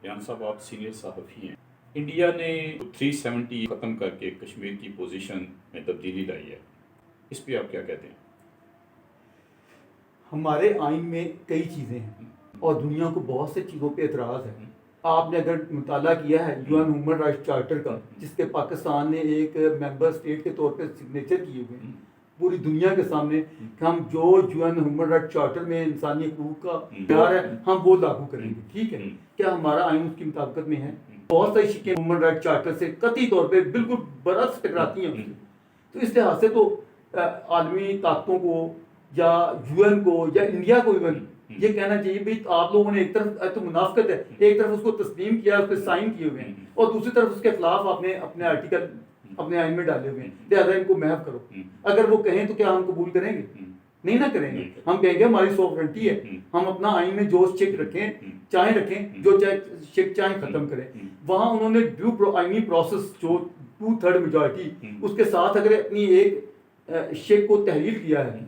ریان صاحب آپ سینئر صحافی ہیں. انڈیا نے 370 ختم کر کے کشمیر کی پوزیشن میں تبدیلی لائی ہے، اس پہ آپ کیا کہتے ہیں؟ ہمارے آئین میں کئی چیزیں ہیں اور دنیا کو بہت سے چیزوں پہ اعتراض ہے. آپ نے اگر مطالعہ کیا ہے U N human rights charter کا، جس کے پاکستان نے ایک ممبر اسٹیٹ کے طور پہ سگنیچر کیے ہوئے ہیں پوری دنیا کے سامنے کہ ہم جو U N human rights charter میں انسانی حقوق کا پیار ہے ہم وہ لاگو کریں گے. ٹھیک ہے، کیا ہمارا آئین اس کی مطابقت میں ہے؟ بہت ساری شکیں ہیومن رائٹس چارٹر سے قطعی طور پہ بالکل برعکس ٹکراتی ہیں. تو اس لحاظ سے تو عالمی طاقتوں کو یا یو این کو یا انڈیا کو ایون یہ کہنا چاہیے بھائی آپ لوگوں نے ایک طرف تو منافقت ہے، ایک طرف اس کو تسلیم کیا، اس پہ سائن کیے ہوئے ہیں، اور دوسری طرف اس کے خلاف آپ نے اپنے آرٹیکل اپنے آئین میں ڈالے ہوئے ہیں، لہٰذا ان کو محو کرو. اگر وہ کہیں تو کیا ہم قبول کریں گے؟ نہیں نہ کریں گے. ہم کہیں گے ہماری سوورنٹی ہے، ہم اپنا آئین میں جو چیک رکھیں چاہیں رکھیں، جو چیک چاہیں ختم کریں. وہاں انہوں نے ڈیو آئینی پروسیس جو 2/3 میجورٹی اس کے ساتھ اگر اپنی ایک شیک کو تحلیل کیا ہے،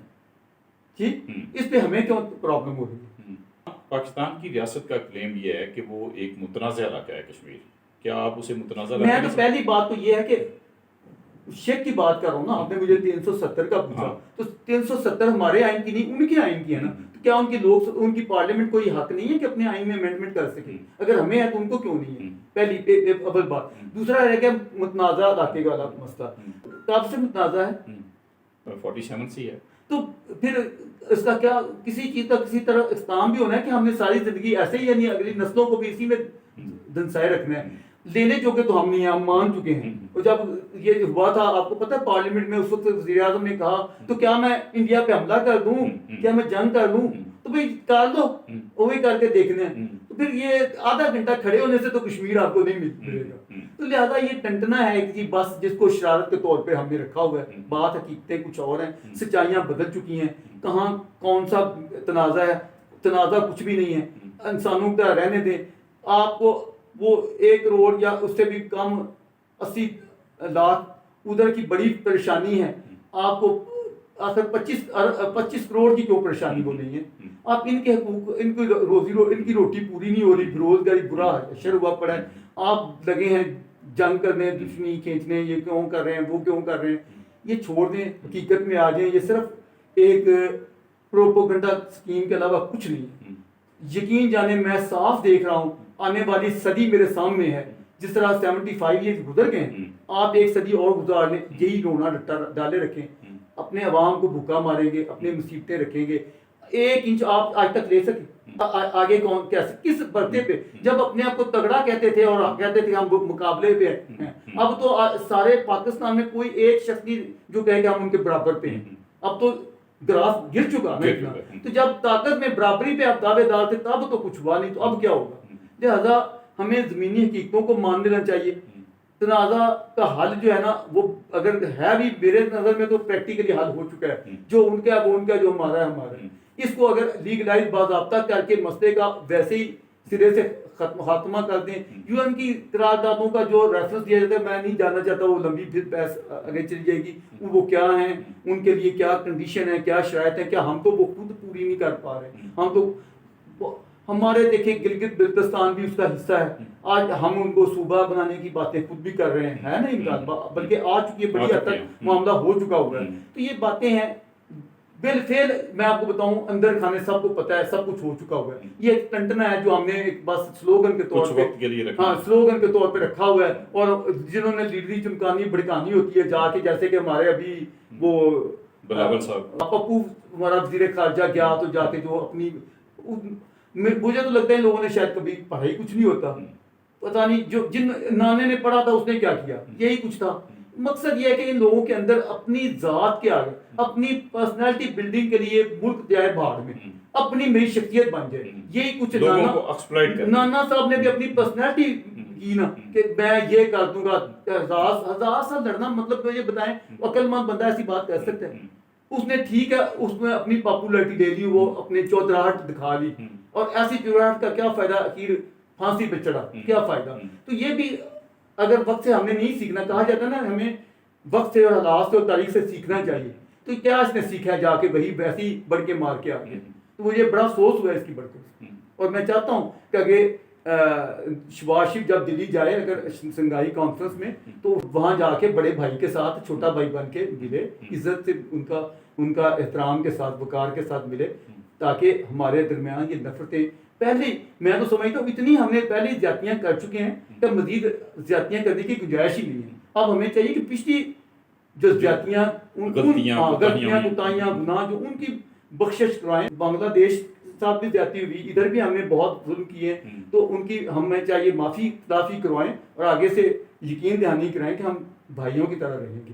ٹھیک، اس پہ ہمیں کیوں پرابلم ہو رہی ہے؟ پاکستان کی ریاست کا کلیم یہ ہے کہ وہ ایک متنازع علاقہ ہے کشمیر. کیا آپ اسے متنازع میں تو پہلی بات تو یہ ہے کہ شیک کی بات کر رہا ہوں نا، آپ نے مجھے 370 کا پوچھا تو 370 ہمارے آئین کی نہیں ان کے آئین کی ہے نا. تو کیا ان کے لوگ ان کی پارلیمنٹ کو یہ حق نہیں ہے کہ اپنے آئین میں امینڈمنٹ کر سکے؟ اگر ہمیں ہے تو ان کو کیوں نہیں ہے؟ پہلی اول بات. دوسرا ہے کہ متنازع علاقے کا مسئلہ کب سے متنازع ہے؟ 47 سے ہے. تو پھر اس کا کیا کسی چیز کا کسی طرح اختتام بھی ہونا ہے کہ ہم نے ساری زندگی ایسے ہی یعنی اگلی نسلوں کو بھی اسی میں دنسائے رکھنا ہے؟ لینے جو کہ تو ہم نہیں ہیں، ہم مان چکے ہیں. اور جب یہ ہوا تھا آپ کو پتہ ہے پارلیمنٹ میں اس وقت وزیر اعظم نے کہا تو کیا میں انڈیا پہ حملہ کر دوں، کیا میں جنگ کر لوں؟ تو بھائی کر دو، وہی کر کے دیکھنے ہیں. تو پھر یہ آدھا گھنٹہ کھڑے ہونے سے تو کشمیر آپ کو نہیں ملے گا. تو لہٰذا یہ ٹنٹنا ہے کہ بس جس کو شرارت کے طور پہ ہم نے رکھا ہوا ہے. بات حقیقتیں کچھ اور ہیں، سچائیاں بدل چکی ہیں. کہاں کون سا تنازع ہے؟ تنازع کچھ بھی نہیں ہے. انسانوں کا رہنے دیں. آپ کو وہ 1 کروڑ یا اس سے بھی کم 80 لاکھ ادھر کی بڑی پریشانی ہے، آپ کو آخر 25 کروڑ کی کیوں پریشانی ہو رہی ہے؟ آپ ان کے حقوق، ان کی ان کی روٹی پوری نہیں ہو رہی، بےروزگاری برا اشر ہوا پڑا ہے. آپ لگے ہیں جنگ کرنے، دشمنی کھینچنے، یہ کیوں کر رہے ہیں، وہ کیوں کر رہے ہیں. یہ چھوڑ دیں، حقیقت میں آ جائیں. یہ صرف ایک پروپیگنڈا اسکیم کے علاوہ کچھ نہیں ہے. یقین جانے میں صاف دیکھ رہا ہوں آنے والی صدی میرے سامنے ہے. جس طرح 75 ایئر گزر گئے ہیں، آپ ایک صدی اور گزار لیں، یہی رونا ڈالے رکھیں. اپنے عوام کو بھوکا ماریں گے، اپنے مصیبتیں رکھیں گے. 1 انچ آپ آج تک لے سکے؟ آگے کون کیسے کس برتے پہ؟ جب اپنے آپ کو تگڑا کہتے تھے اور کہتے تھے ہم مقابلے پہ ہیں، اب تو سارے پاکستان میں کوئی ایک شخص نہیں جو کہے کہ ہم ان کے برابر پہ ہیں. اب تو گراف گر چکا نا. تو جب طاقت میں برابری پہ آپ دعوے دار تھے تب تو کچھ ہوا نہیں، تو اب کیا ہوگا؟ لہذا ہمیں زمینی حقیقتوں کو مان لینا چاہیے. تنازع کا حل جو ہے نا وہ اگر ہے بھی میرے نظر میں تو پریکٹیکلی حل ہو چکا ہے. جو ان کا وہ ان کا، جو ہمارا ہے ہمارا ہے. اس کو اگر لیگلائز باضابطہ کر کے مسئلے کا ویسے ہی سرے سے خاتمہ کر دیں. یو این کی قراردادوں کا جو ریفرنس دیا جاتا ہے میں نہیں جاننا چاہتا، وہ لمبی پھر بحث آگے چلی جائے گی. وہ کیا ہیں، ان کے لیے کیا کنڈیشن ہے، کیا شرائط ہے، کیا ہم تو وہ خود پوری نہیں کر پا رہے. ہم تو ہمارے دیکھیں گلگت بلتستان بھی اس کا حصہ ہے. آج ہم ان کو صوبہ بنانے کی باتیں خود بھی کر رہے ہیں، ہے نا ان کا، بلکہ آ چکی ہے، بڑی حد تک معاملہ ہو چکا ہوا ہے. تو یہ باتیں ہیں بالفعل میں آپ کو بتاؤں اندر کھانے سب کو پتہ ہے، سب کچھ ہو چکا ہوا ہے. یہ ایک ٹنٹنا ہے جو ہم نے ایک بس سلوگن کے طور پہ سلوگن کے طور پہ رکھا ہوا ہے. اور جنہوں نے لیڈری چمکانی بھڑکانی ہوتی ہے جا کے، جیسے کہ ہمارے ابھی وہ بلاول صاحب پپو ہمارا وزیر خارجہ گیا تو جا کے جو اپنی، مجھے تو لگتا ہے ان لوگوں نے شاید کبھی پڑھائی کچھ نہیں ہوتا، پتہ نہیں جو جن نانے نے پڑھا تھا اس نے کیا کیا، یہی کچھ تھا. مقصد یہ ہے کہ ان لوگوں کے اندر اپنی ذات کے آگے، اپنی پرسنالٹی بلڈنگ کے لیے ملک جائے بھاڑ میں، اپنی میری شخصیت بن جائے. یہی کچھ نانا صاحب نے بھی اپنی پرسنالٹی کی نا کہ میں یہ کر دوں گا. 1000 سال لڑنا مطلب یہ بتائیں عقل مند بندہ ایسی بات کر سکتا ہے؟ اس نے ٹھیک ہے اس میں اپنی پاپولیرٹی لے لی، وہ اپنے چودراہٹ دکھا لی، اور ایسی چودراہٹ کا کیا فائدہ؟ اخیر پھانسی پہ چڑھا، کیا فائدہ؟ تو یہ بھی اگر وقت سے ہم نے نہیں سیکھنا، کہا جاتا ہے نا ہمیں وقت سے اور حالات سے اور تاریخ سے سیکھنا چاہیے. تو کیا اس نے سیکھا جا کے وہی ویسی بڑھ کے مار کے آ گیا؟ تو مجھے بڑا افسوس ہوا اس کی بڑھ کے. اور میں چاہتا ہوں کہ شباز شریف جب دلی جائے اگر سنگائی کانفرنس میں تو وہاں جا کے بڑے بھائی کے ساتھ چھوٹا بھائی بن کے ملے، عزت سے ان کا احترام کے ساتھ وقار کے ساتھ ملے، تاکہ ہمارے درمیان یہ نفرتیں پہلے، میں تو سمجھتا ہوں اتنی ہم نے پہلے زیادتیاں کر چکے ہیں کہ مزید زیادتیاں کرنے کی گنجائش ہی نہیں ہے۔ اب ہمیں چاہیے کہ پچھلی جو زیادتیاں غلطیاں کوتاہیاں گناہ جو ان کی بخشش کرائیں۔ بنگلہ دیش ساتھ بھی زیادتی ہوئی، ادھر بھی ہم نے بہت ظلم کیے، تو ان کی ہمیں چاہیے معافی تلافی کروائیں اور آگے سے یقین دہانی کرائیں کہ ہم بھائیوں کی طرح رہیں گے۔